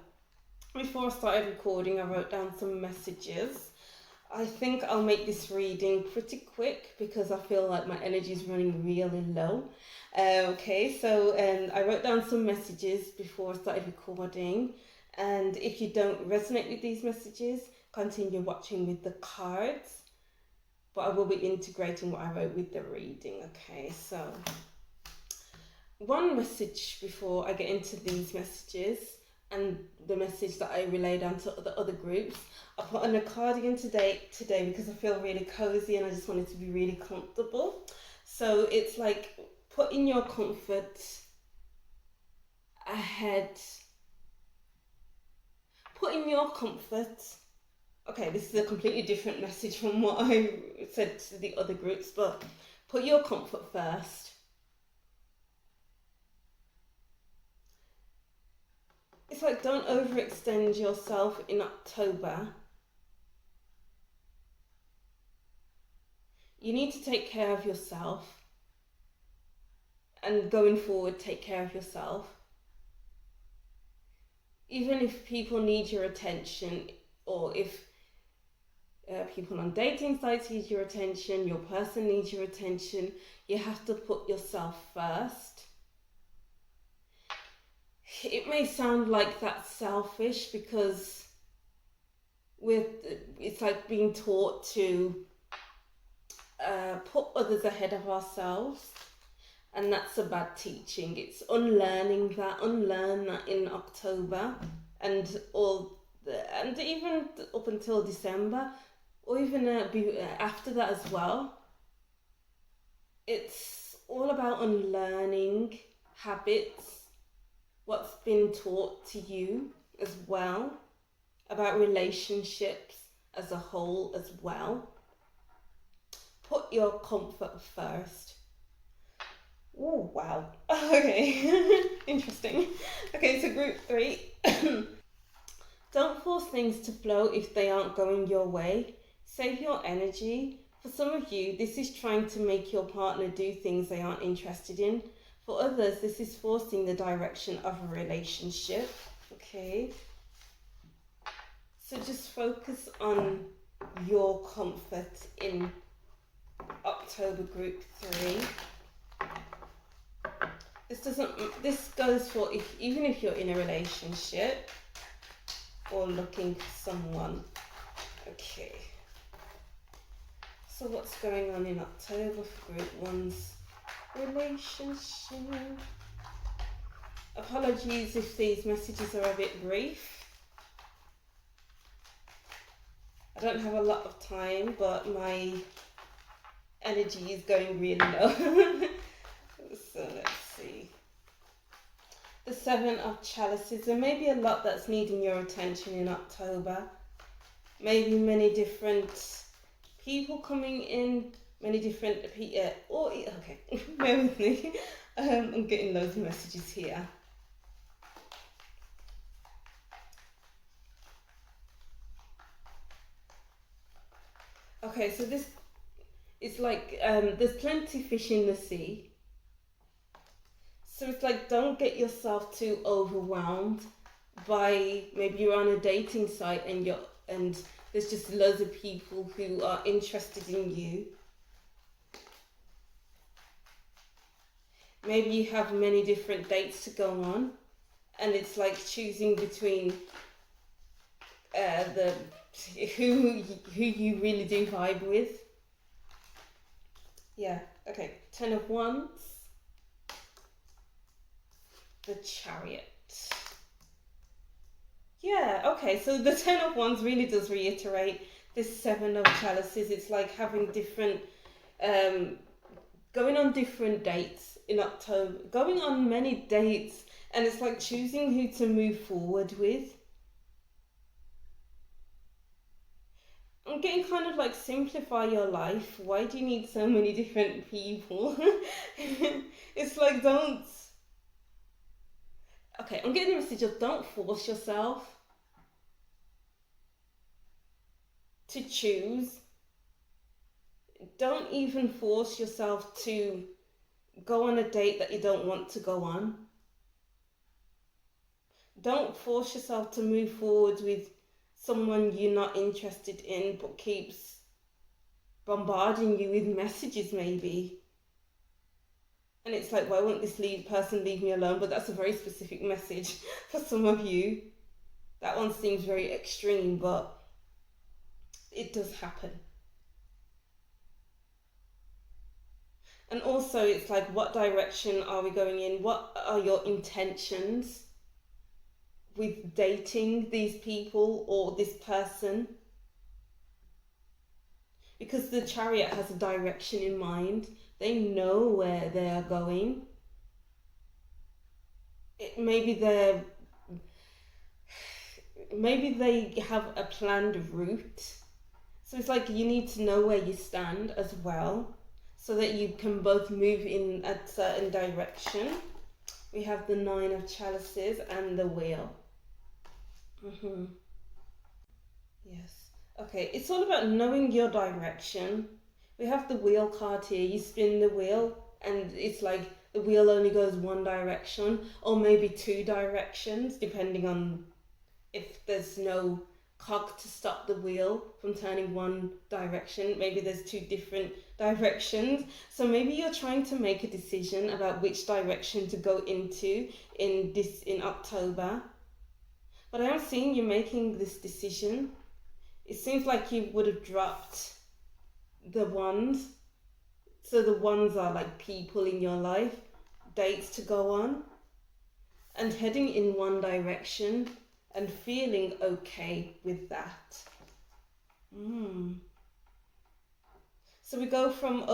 Speaker 1: before I started recording, I wrote down some messages. I think I'll make this reading pretty quick because I feel like my energy is running really low. Okay, so I wrote down some messages before I started recording. And if you don't resonate with these messages, continue watching with the cards. But I will be integrating what I wrote with the reading. Okay, so one message before I get into these messages and the message that I relayed onto the other groups. I put on a cardigan today because I feel really cozy and I just want it to be really comfortable. So it's like putting your comfort ahead. Putting your comfort. Okay, this is a completely different message from what I said to the other groups, but put your comfort first. It's like don't overextend yourself in October. You need to take care of yourself. And going forward, take care of yourself. Even if people need your attention, or if people on dating sites need your attention, your person needs your attention, you have to put yourself first. It may sound like that's selfish because it's like being taught to put others ahead of ourselves, and that's a bad teaching. It's unlearn that in October and even up until December, or even after that as well. It's all about unlearning habits, what's been taught to you as well, about relationships as a whole as well. Put your comfort first. Oh, wow. Okay, interesting. Okay, so group 3. Don't force things to flow if they aren't going your way. Save your energy. For some of you, this is trying to make your partner do things they aren't interested in. For others, this is forcing the direction of a relationship. Okay. So just focus on your comfort in October group 3. This goes for even if you're in a relationship or looking for someone. Okay. So what's going on in October for group 1's relationship? Apologies if these messages are a bit brief. I don't have a lot of time, but my energy is going really low. So let's see. The 7 of Chalices. There may be a lot that's needing your attention in October. Maybe many different people coming in, many different okay, bear with me. I'm getting loads of messages here. Okay, so this it's like there's plenty fish in the sea. So it's like, don't get yourself too overwhelmed by, maybe you're on a dating site and there's just loads of people who are interested in you. Maybe you have many different dates to go on, and it's like choosing between the who you really do vibe with. Yeah. Okay. 10 of Wands. The Chariot. Yeah, okay, so the 10 of Wands really does reiterate this 7 of Chalices. It's like having different, going on different dates in October, going on many dates, and it's like choosing who to move forward with. I'm getting kind of like, simplify your life. Why do you need so many different people? It's like, don't. Okay, I'm getting the message of, don't force yourself to choose. Don't even force yourself to go on a date that you don't want to go on. Don't force yourself to move forward with someone you're not interested in but keeps bombarding you with messages maybe. And it's like, why won't this person leave me alone? But that's a very specific message for some of you. That one seems very extreme, but it does happen. And also, it's like, what direction are we going in? What are your intentions with dating these people or this person? Because the Chariot has a direction in mind. They know where they are going. Maybe they have a planned route. So it's like, you need to know where you stand as well, so that you can both move in a certain direction. We have the 9 of Chalices and the Wheel. Yes. Okay, it's all about knowing your direction. We have the Wheel card here. You spin the wheel and it's like the wheel only goes one direction, or maybe 2 directions, depending on if there's no cog to stop the wheel from turning one direction. Maybe there's 2 different directions. So maybe you're trying to make a decision about which direction to go into in October. But I am seeing you making this decision. It seems like you would have dropped the Wands. So the Wands are like people in your life, dates to go on, and heading in one direction and feeling okay with that. So we go from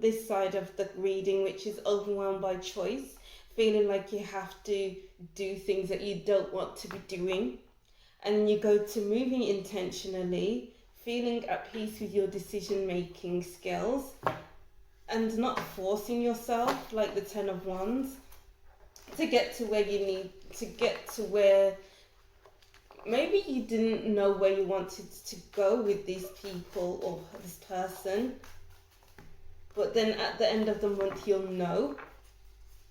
Speaker 1: this side of the reading, which is overwhelmed by choice, feeling like you have to do things that you don't want to be doing. And you go to moving intentionally, feeling at peace with your decision-making skills, and not forcing yourself, like the 10 of Wands, to get to where you need to get to, where maybe you didn't know where you wanted to go with these people or this person, but then at the end of the month you'll know.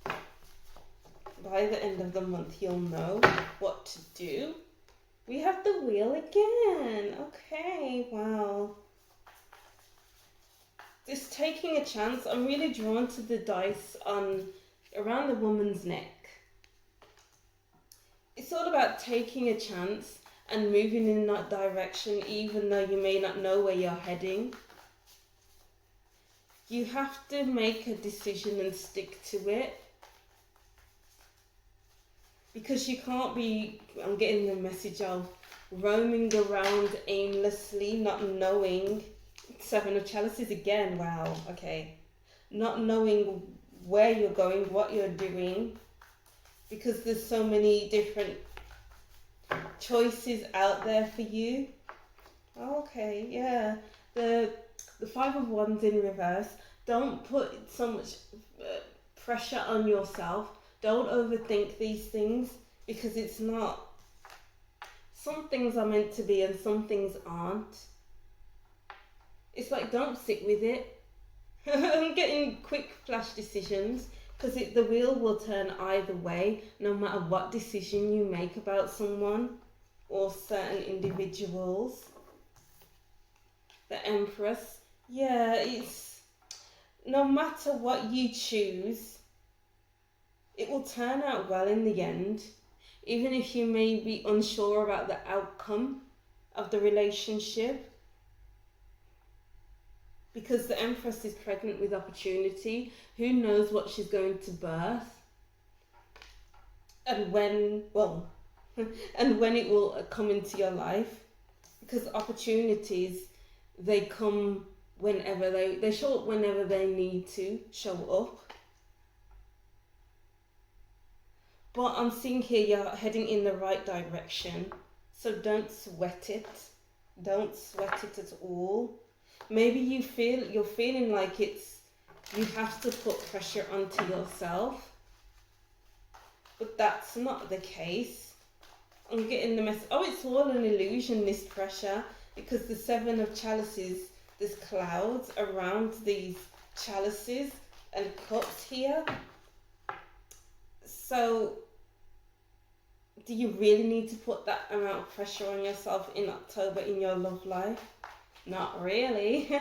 Speaker 1: By the end of the month you'll know what to do. We have the Wheel again. Okay, wow. This taking a chance, I'm really drawn to the dice around the woman's neck. It's all about taking a chance and moving in that direction, even though you may not know where you're heading. You have to make a decision and stick to it. Because you can't be, I'm getting the message of roaming around aimlessly, not knowing. 7 of Chalices again, wow, okay. Not knowing where you're going, what you're doing, because there's so many different choices out there for you. Okay, yeah. The 5 of Wands in reverse. Don't put so much pressure on yourself. Don't overthink these things, because it's not. Some things are meant to be and some things aren't. It's like, don't sit with it. I'm getting quick flash decisions, because the wheel will turn either way, no matter what decision you make about someone or certain individuals. The Empress, yeah, it's no matter what you choose, it will turn out well in the end, even if you may be unsure about the outcome of the relationship. Because the Empress is pregnant with opportunity. Who knows what she's going to birth? And when, well, and when it will come into your life. Because opportunities, they come whenever they show up whenever they need to show up. But I'm seeing here you're heading in the right direction. So don't sweat it. Don't sweat it at all. Maybe you're feeling like you have to put pressure onto yourself, but that's not the case. I'm getting the message. Oh, it's all an illusion, this pressure, because the Seven of Chalices, there's clouds around these chalices and cups here. So, do you really need to put that amount of pressure on yourself in October in your love life? Not really.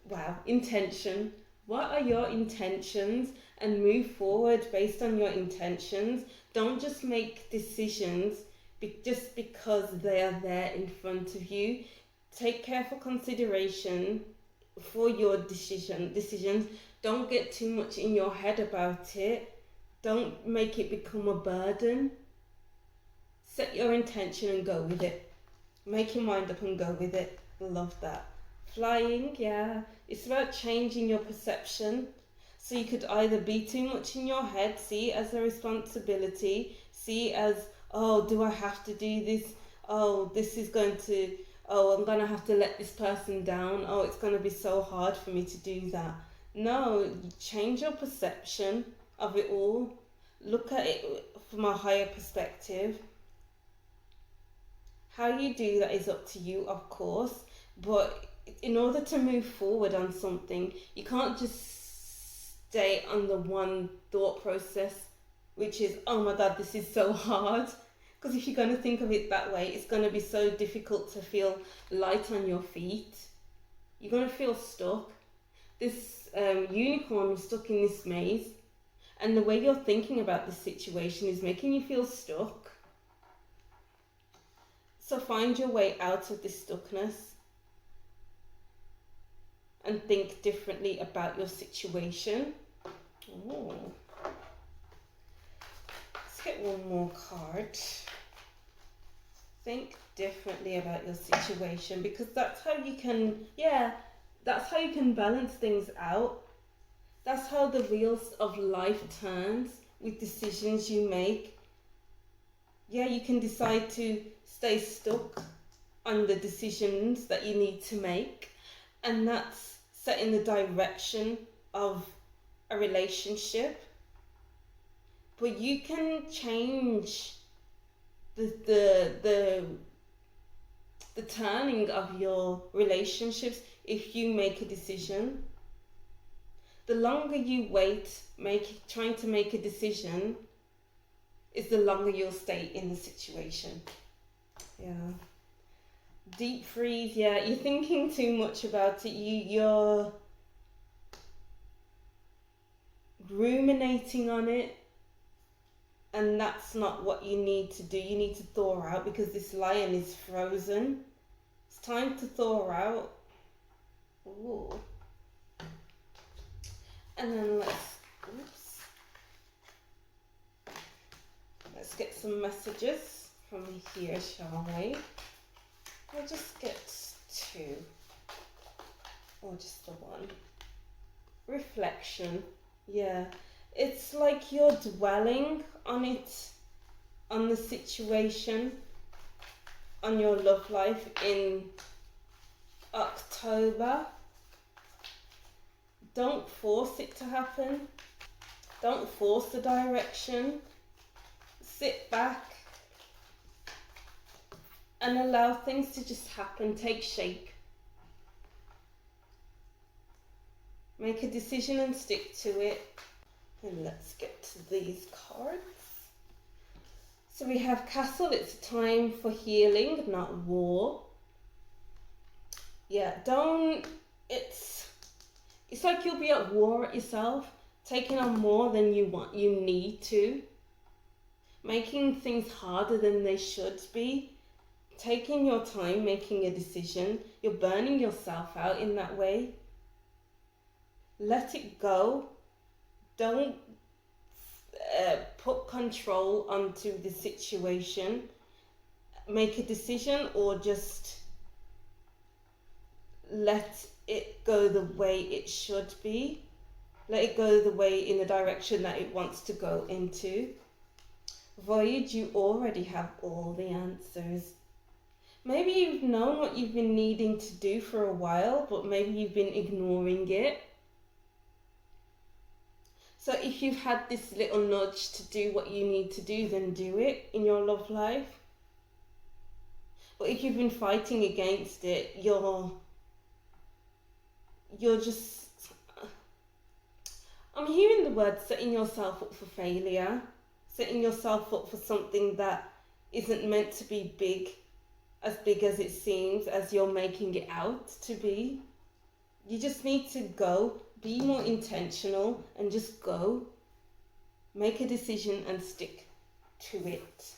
Speaker 1: Wow, intention. What are your intentions? And move forward based on your intentions. Don't just make decisions just because they are there in front of you. Take careful consideration for your decisions. Don't get too much in your head about it. Don't make it become a burden. Set your intention and go with it. Make your mind up and go with it. Love that. Flying, yeah. It's about changing your perception. So you could either be too much in your head, see it as a responsibility, see it as, oh, do I have to do this? Oh, this is going to, oh, I'm going to have to let this person down. Oh, it's going to be so hard for me to do that. No, change your perception of it all. Look at it from a higher perspective. How you do that is up to you, of course, but in order to move forward on something, you can't just stay on the one thought process, which is, oh my God, this is so hard. Because if you're going to think of it that way, it's going to be so difficult to feel light on your feet. You're going to feel stuck. This unicorn was stuck in this maze, and the way you're thinking about this situation is making you feel stuck. So find your way out of this stuckness and think differently about your situation. Oh. Let's get one more card. Think differently about your situation, because that's how you can, that's how you can balance things out. That's how the wheels of life turns with decisions you make. Yeah, you can decide to stay stuck on the decisions that you need to make, and that's setting the direction of a relationship. But you can change the turning of your relationships if you make a decision. The longer you wait trying to make a decision, is the longer you'll stay in the situation. Yeah. Deep freeze, yeah, you're thinking too much about it. You're ruminating on it, and that's not what you need to do. You need to thaw out, because this lion is frozen. It's time to thaw out. Ooh. And then let's get some messages from here, shall we? We'll just get two, or just the one. Reflection, yeah. It's like you're dwelling on it, on the situation, on your love life in October. Don't force it to happen. Don't force the direction. Sit back and allow things to just happen, take shape. Make a decision and stick to it. And let's get to these cards. So we have Castle. It's a time for healing, not war. Yeah, it's like you'll be at war at yourself, taking on more than you need to, making things harder than they should be, taking your time, making a decision. You're burning yourself out in that way. Let it go. Don't put control onto the situation. Make a decision, or just let it go the way it should be. Let it go the way, in the direction that it wants to go into. Voyage, you already have all the answers. Maybe you've known what you've been needing to do for a while, but maybe you've been ignoring it. So if you've had this little nudge to do what you need to do, then do it in your love life. But if you've been fighting against it, you're just, I'm hearing the word setting yourself up for failure, setting yourself up for something that isn't meant to be big as it seems, as you're making it out to be. You just need to go, be more intentional, and just go. Make a decision and stick to it.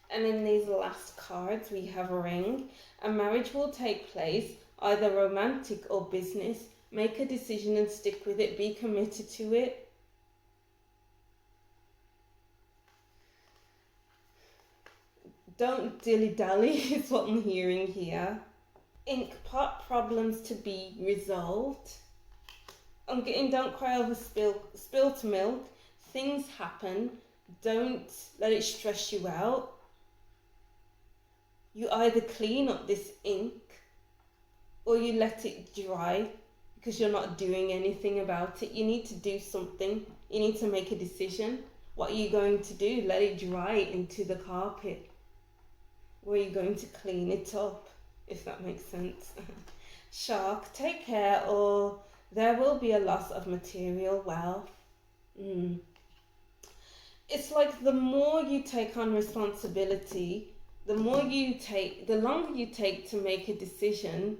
Speaker 1: And in these last cards, we have a ring. A marriage will take place, either romantic or business. Make a decision and stick with it. Be committed to it. Don't dilly-dally is what I'm hearing here. Ink pot, problems to be resolved. I'm getting don't cry over spilt milk. Things happen. Don't let it stress you out. You either clean up this ink or you let it dry because you're not doing anything about it. You need to do something. You need to make a decision. What are you going to do? Let it dry into the carpet. Or are you going to clean it up? If that makes sense. Shark, take care, or there will be a loss of material wealth. It's like the more you take on responsibility, the longer you take to make a decision,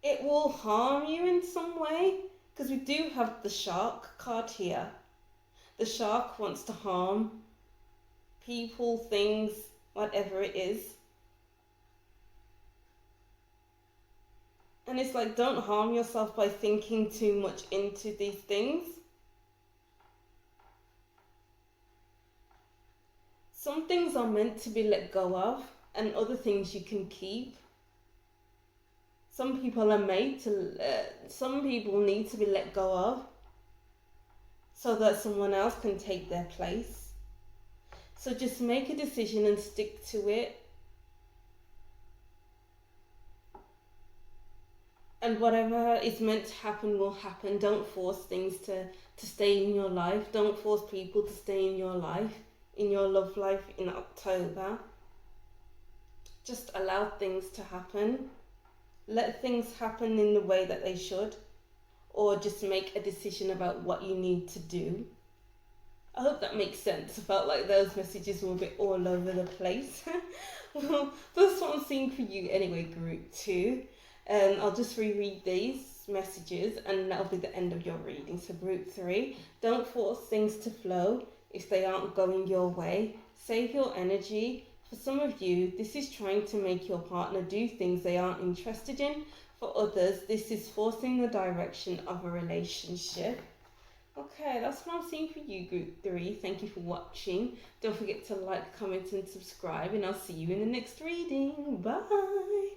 Speaker 1: it will harm you in some way. Because we do have the shark card here. The shark wants to harm people, things, whatever it is. And it's like, don't harm yourself by thinking too much into these things. Some things are meant to be let go of, and other things you can keep. Some people need to be let go of so that someone else can take their place. So just make a decision and stick to it. And whatever is meant to happen will happen. Don't force things to stay in your life. Don't force people to stay in your life, in your love life in October. Just allow things to happen. Let things happen in the way that they should. Or just make a decision about what you need to do. I hope that makes sense. I felt like those messages were a bit all over the place. Well, that's what I'm seeing for you anyway, group 2. I'll just reread these messages and that'll be the end of your reading. So group 3, don't force things to flow if they aren't going your way. Save your energy. For some of you, this is trying to make your partner do things they aren't interested in. For others, this is forcing the direction of a relationship. Okay, that's what I'm seeing for you, group 3. Thank you for watching. Don't forget to like, comment and subscribe, and I'll see you in the next reading. Bye!